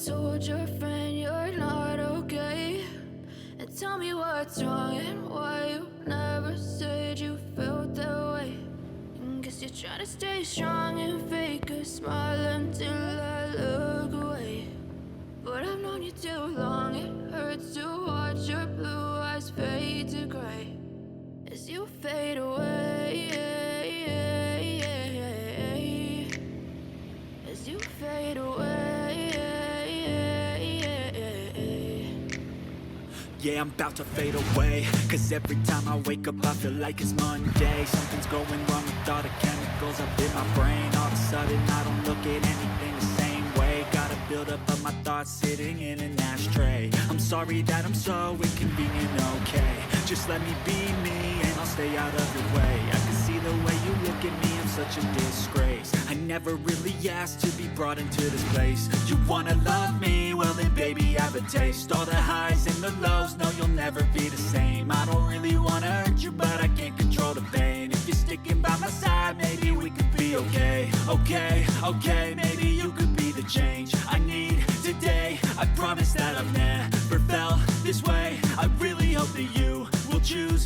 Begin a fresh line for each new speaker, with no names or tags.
told your friend you're not okay? And tell me what's wrong and why you never said you felt that way. Guess you're trying to stay strong and fake a smile until I look away. But I've known you too long, it hurts to watch your blue eyes fade to gray as you fade away, as you fade away.
Yeah, I'm about to fade away, cause every time I wake up I feel like it's Monday. Something's going wrong with all the chemicals up in my brain. All of a sudden I don't look at anything the same way. Got a buildup of my thoughts sitting in an ashtray. I'm sorry that I'm so inconvenient, okay? Just let me be me and I'll stay out of your way. I can see the way you look at me, I'm such a disgrace. I never really asked to be brought into this place. You wanna love me? Well then baby I have a taste. All the highs and the lows, no you'll never be the same. I don't really wanna hurt you but I can't control the pain. If you're sticking by my side maybe we could be okay. Okay, maybe you could be the change I need today. I promise that I've never felt this way. I really hope that you will choose